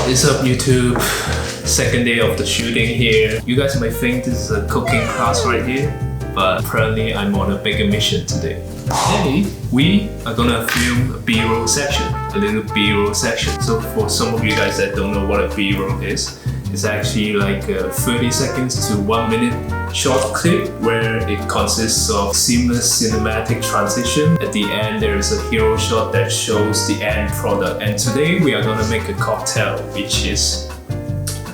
What is up, YouTube? Second day of the shooting here. You guys might think this is a cooking class right here, but apparently I'm on a bigger mission today. Today, we are gonna film a B-roll section, a little B-roll section. So for some of you guys that don't know what a B-roll is, it's actually like a 30 seconds to 1 minute short clip where it consists of seamless cinematic transition. At the end, there is a hero shot that shows the end product. And today we are gonna make a cocktail, which is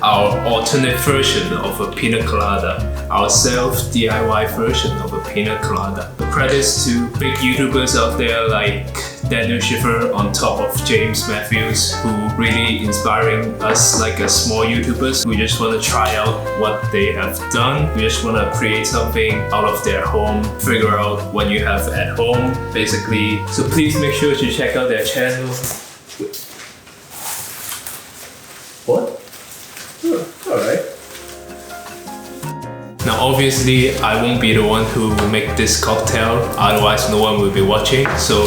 our alternate version of a pina colada, our self-DIY version of a pina colada. The credits to big YouTubers out there like Daniel Schiffer on top of James Matthews, who really inspiring us like a small YouTubers who just want to try out what they have done. We just want to create something out of their home, figure out what you have at home, basically. So please make sure to check out their channel. What? Alright. Now obviously I won't be the one who will make this cocktail, otherwise no one will be watching. So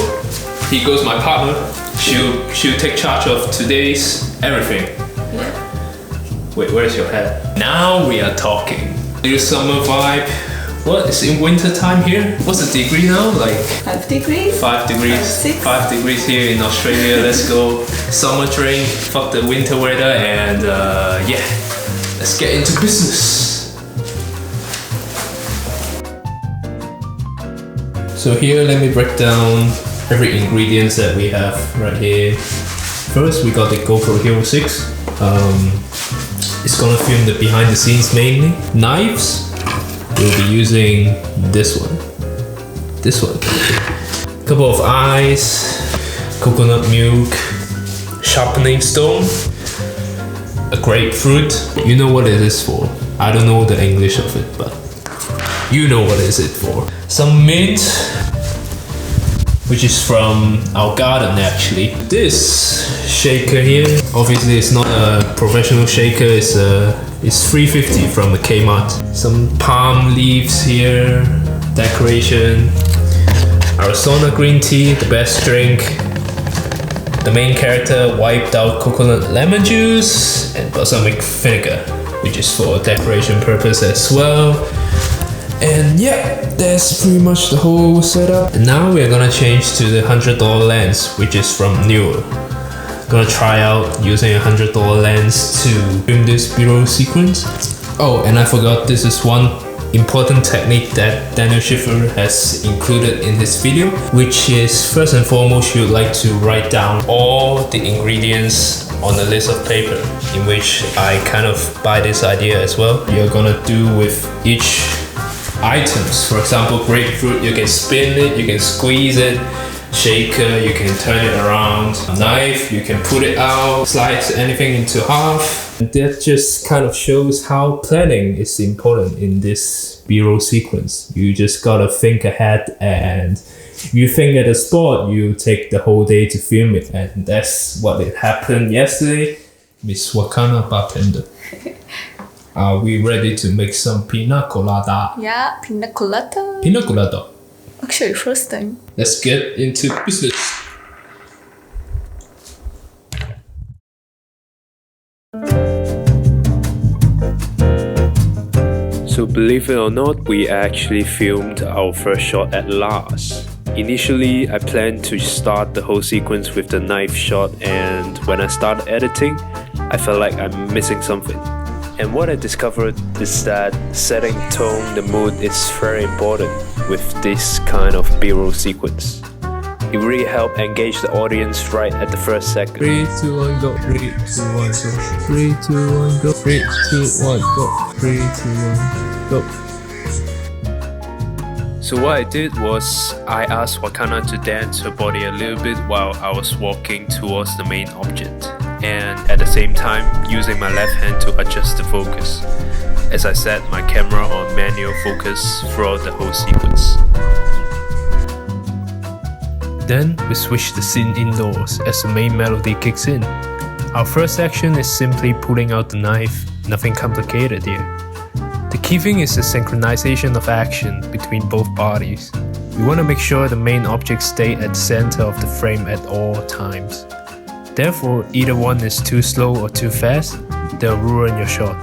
here goes my partner. She'll take charge of today's everything. Yeah. Wait, where's your hat? Now we are talking. Little summer vibe. What? It's in winter time here? What's the degree now? Like 5 degrees? 5 degrees. 5 degrees here in Australia. Let's go. Summer drink, fuck the winter weather, and yeah, let's get into business. So here, let me break down every ingredients that we have right here. First, we got the GoPro Hero 6. It's gonna film the behind the scenes mainly. Knives. We'll be using this one. Couple of eyes, coconut milk, sharpening stone, a grapefruit. You know what it is for. I don't know the English of it, but you know what is it for. Some mint, which is from our garden actually. This shaker here, obviously it's not a professional shaker, it's $3.50 from the Kmart. Some palm leaves here, decoration. Arizona green tea, the best drink. The main character wiped out coconut lemon juice and balsamic vinegar, which is for decoration purpose as well. And yeah, that's pretty much the whole setup. And now we're gonna change to the $100 lens, which is from Neewer. Gonna try out using a $100 lens to film this B-roll sequence. Oh, and I forgot, this is one important technique that Daniel Schiffer has included in his video, which is first and foremost, you'd like to write down all the ingredients on a list of paper, in which I kind of buy this idea as well. You're gonna do with each items. For example, grapefruit, you can spin it, you can squeeze it. Shaker, you can turn it around. Knife, you can put it out, slice anything into half. And that just kind of shows how planning is important in this B-roll sequence. You just gotta think ahead, and you think at a spot, you take the whole day to film it, and that's what it happened yesterday. Miss Wakana bartender. Are we ready to make some pina colada? Yeah, pina colada. Pina colada. Actually, first time. Let's get into business. So believe it or not, we actually filmed our first shot at last. Initially, I planned to start the whole sequence with the knife shot, and when I started editing, I felt like I'm missing something. And what I discovered is that setting tone, the mood is very important with this kind of B-roll sequence. It really helps engage the audience right at the first second. 3, 2, 1, go. 3, 2, 1, go. 3, 2, 1, go. 3, 2, 1, go. 3, 2, 1, go. So what I did was I asked Wakana to dance her body a little bit while I was walking towards the main object, and at the same time using my left hand to adjust the focus, as I set my camera on manual focus throughout the whole sequence. Then we switch the scene indoors as the main melody kicks in. Our first action is simply pulling out the knife, nothing complicated here. The key thing is the synchronization of action between both bodies. We want to make sure the main object stays at the center of the frame at all times. Therefore, either one is too slow or too fast, they'll ruin your shot.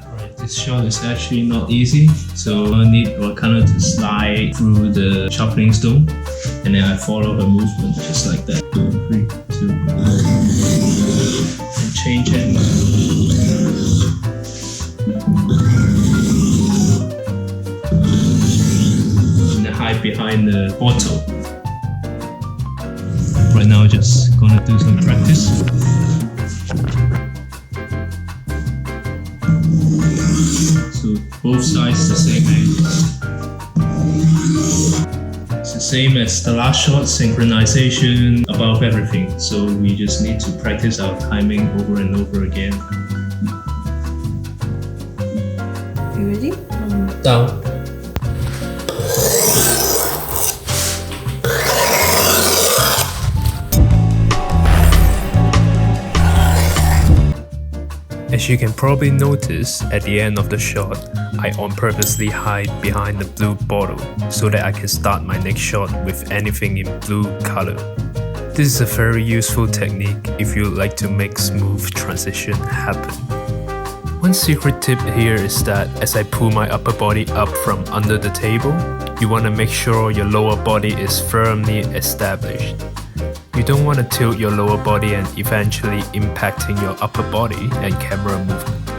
Alright, this shot is actually not easy, so I need Wakana to slide through the sharpening stone, and then I follow her movement just like that. 2, 3, 2, 1. And change angle. Hide behind the bottle. Right now, just gonna do some practice. So both sides the same angle. It's the same as the last shot, synchronization above everything. So we just need to practice our timing over and over again. You ready? Down. As you can probably notice, at the end of the shot, I on purposely hide behind the blue bottle so that I can start my next shot with anything in blue color. This is a very useful technique if you like to make smooth transition happen. One secret tip here is that as I pull my upper body up from under the table, you want to make sure your lower body is firmly established. You don't want to tilt your lower body and eventually impacting your upper body and camera movement.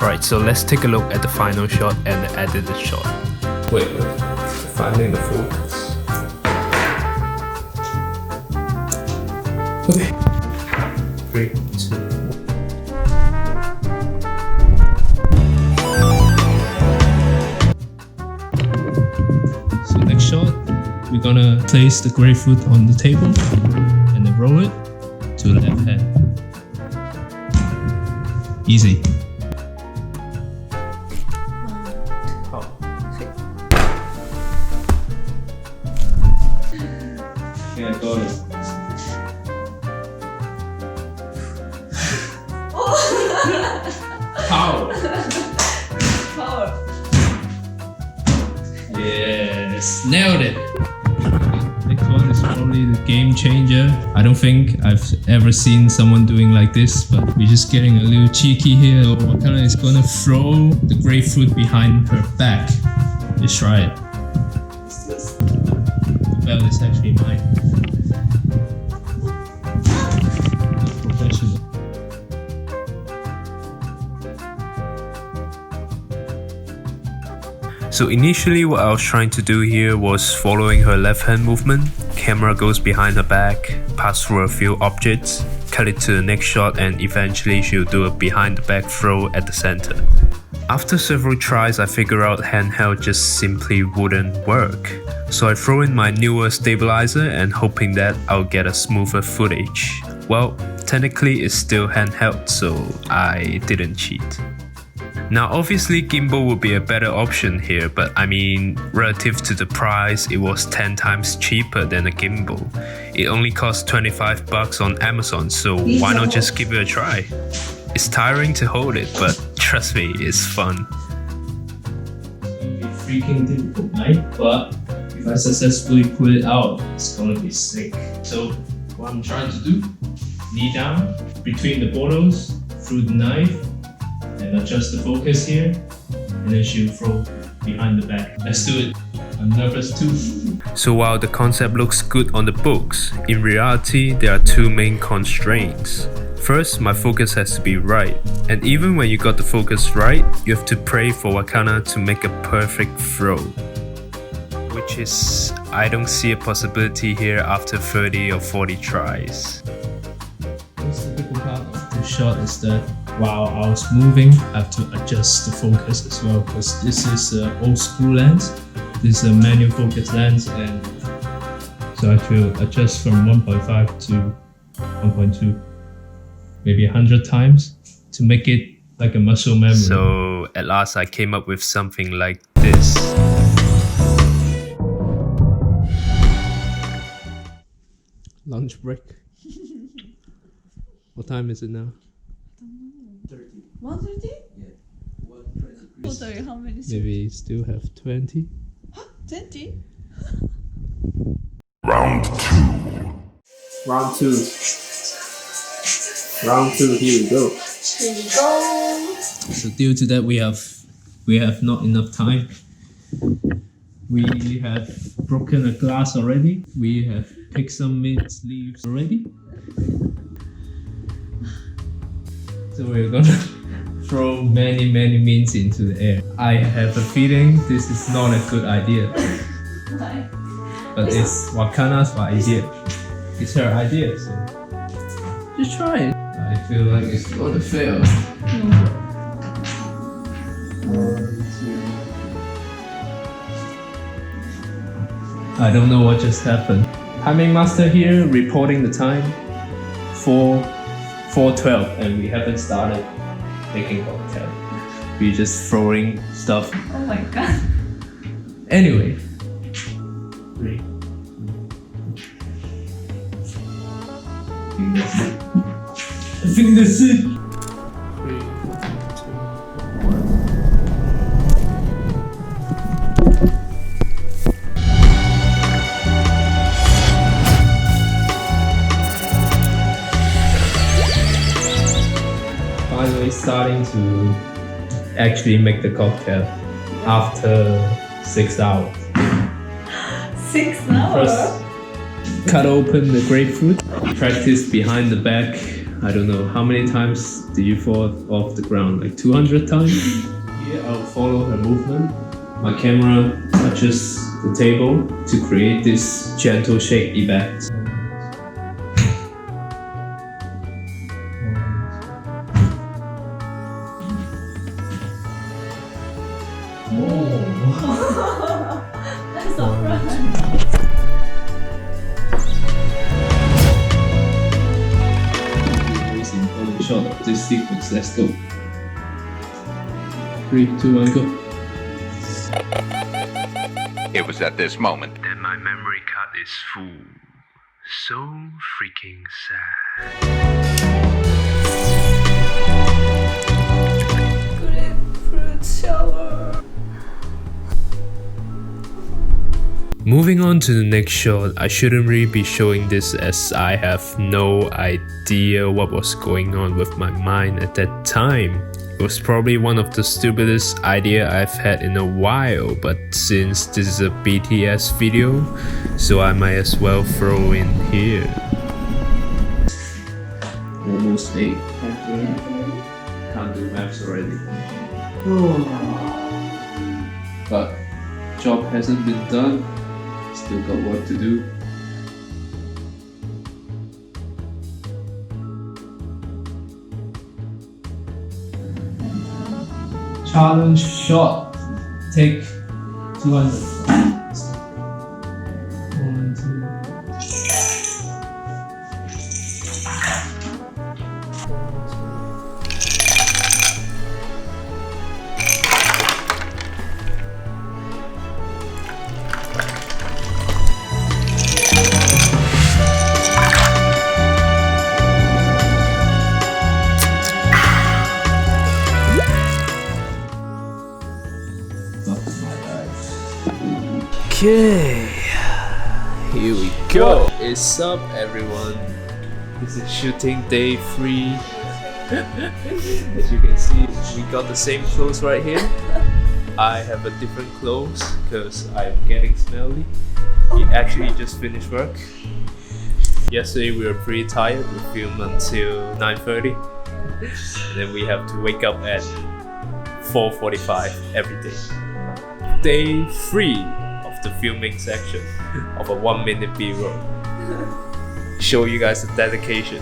Alright, so let's take a look at the final shot and the edited shot. Wait, finding the focus. Okay. 3, 2. So next shot, we're gonna place the grapefruit on the table and then roll it to the left hand. Easy. Yeah, got it. Power. Power. Yes, nailed it. Next one is probably the game changer. I don't think I've ever seen someone doing like this, but we're just getting a little cheeky here. So Wakana is gonna throw the grapefruit behind her back. Let's try it. The bell is actually mine. Professional. So initially what I was trying to do here was following her left hand movement. Camera goes behind her back, pass through a few objects, cut it to the next shot, and eventually she'll do a behind the back throw at the center. After several tries, I figured out handheld just simply wouldn't work. So I throw in my Neewer stabilizer and hoping that I'll get a smoother footage. Well, technically it's still handheld, so I didn't cheat. Now obviously gimbal would be a better option here, but I mean, relative to the price, it was 10 times cheaper than a gimbal. It only cost 25 bucks on Amazon, so why not just give it a try? It's tiring to hold it, but trust me, it's fun. It's gonna be freaking difficult, right? But if I successfully pull it out, it's gonna be sick. So what I'm trying to do, knee down between the bottles, through the knife, and adjust the focus here, and then she'll throw behind the back. Let's do it. I'm nervous too. So while the concept looks good on the books, in reality there are two main constraints. First, my focus has to be right, and even when you got the focus right, you have to pray for Wakana to make a perfect throw. Which is, I don't see a possibility here after 30 or 40 tries. What's the difficult part of the shot is that while I was moving, I have to adjust the focus as well, because this is an old school lens. This is a manual focus lens, and so I have to adjust from 1.5 to 1.2, maybe 100 times to make it like a muscle memory. So at last I came up with something like this. Lunch break. What time is it now? 130? Yeah. 120. Total, how many? Maybe still have 20. 20? Round two. Round two. Round two, here we go. Here we go. So due to that, we have not enough time. We have broken a glass already. We have picked some mint leaves already. So we're gonna throw many mints into the air. I have a feeling this is not a good idea. Why? But it's Wakana's idea. It's her idea, so just try it. I feel like it's gonna fail. I don't know what just happened. Timing master here reporting the time 4:12 and we haven't started making cocktail. We're just throwing stuff. Oh my god. Anyway. 3. I think that's it. 3, 2, 1. Finally starting to actually make the cocktail after 6 hours. 6 hours? First, cut open the grapefruit, practice behind the back. I don't know, how many times did you fall off the ground? Like 200 times? Here I'll follow her movement. My camera touches the table to create this gentle shake effect. That's so fun. Most important shot of this sequence. Let's go. 3, 2, 1, go. It was at this moment That my memory card is full. So freaking sad. Grapefruit shower. Moving on to the next shot, I shouldn't really be showing this as I have no idea what was going on with my mind at that time. It was probably one of the stupidest idea I've had in a while, but since this is a BTS video, so I might as well throw in here. Almost 8. Can't do maths already. But job hasn't been done. Still got work to do. Challenge shot. Take 200. 1, 2. Okay, here we go. It's up, everyone. This is shooting day 3. As you can see, we got the same clothes right here. I have a different clothes because I'm getting smelly. We actually just finished work. Yesterday we were pretty tired. We filmed until 9:30. And then we have to wake up at 4:45 every day. Day 3 of the filming section of a 1-minute B-roll. Show you guys the dedication.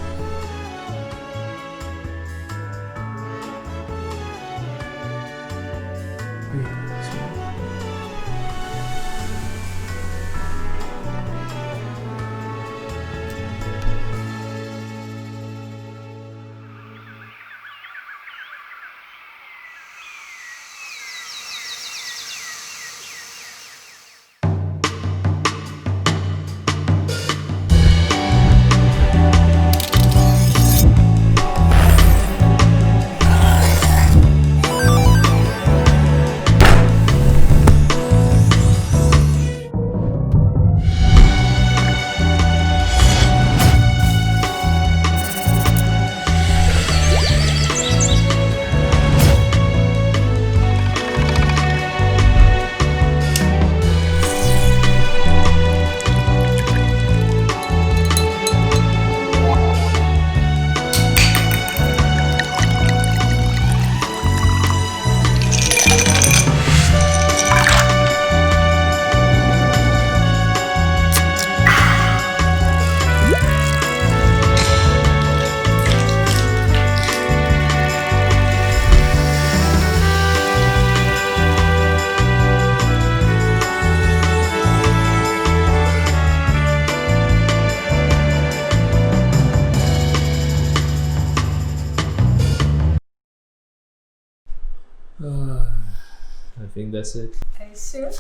think that's it. Are you sure?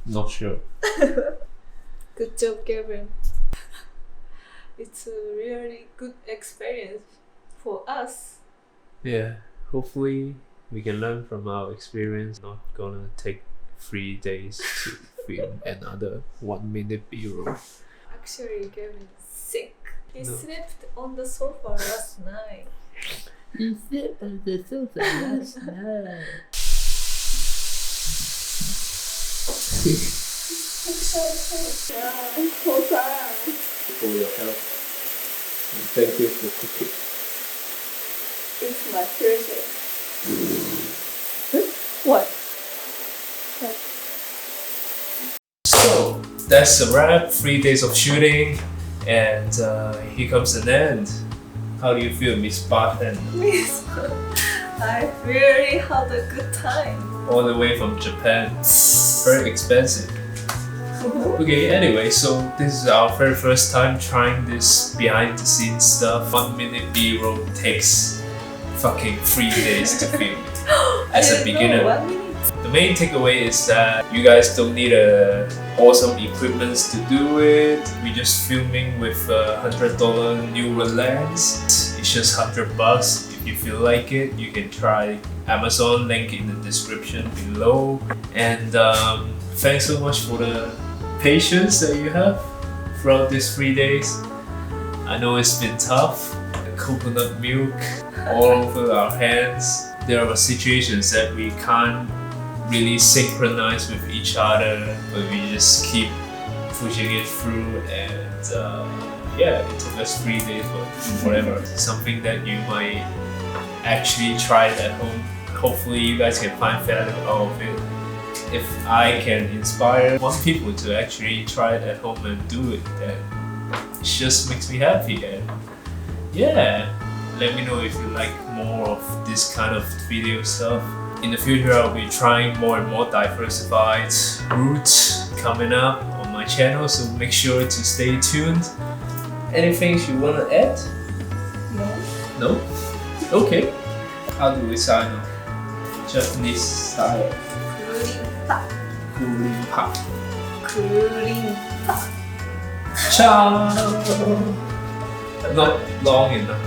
Not sure. Good job, Gavin. It's a really good experience for us. Yeah, hopefully we can learn from our experience. Not gonna take 3 days to film another 1 minute B-roll. Actually, Gavin is sick. He No. slept on the sofa last night. He slept on the sofa last night. Yeah, so tired. For your help. And thank you for cooking. It's my pleasure. What? So that's a wrap. 3 days of shooting, and here comes an end. How do you feel, Miss Barton? Miss, I really had a good time. All the way from Japan. Very expensive. Okay, anyway, so this is our very first time trying this behind the scenes stuff. 1 minute B-roll takes fucking 3 days to film. As a beginner. 1 minute. The main takeaway is that you guys don't need awesome equipment to do it. We're just filming with a $100 Neewer lens. It's just $100. If you feel like it, you can try Amazon, link in the description below. And thanks so much for the patience that you have throughout these 3 days. I know it's been tough. The coconut milk all over our hands. There are situations that we can't really synchronize with each other, but we just keep pushing it through. And yeah, it took us 3 days, but whatever. Something that you might actually try it at home. Hopefully you guys can find value out of it. If I can inspire one people to actually try it at home and do it, then it just makes me happy. And yeah, let me know if you like more of this kind of video stuff. In the future, I'll be trying more and more diversified routes coming up on my channel, so make sure to stay tuned. Anything you want to add? No. No? Okay. How do we sign off? Japanese style. Cooling pop. Cooling pop. Ciao! Not long enough.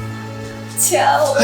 Ciao.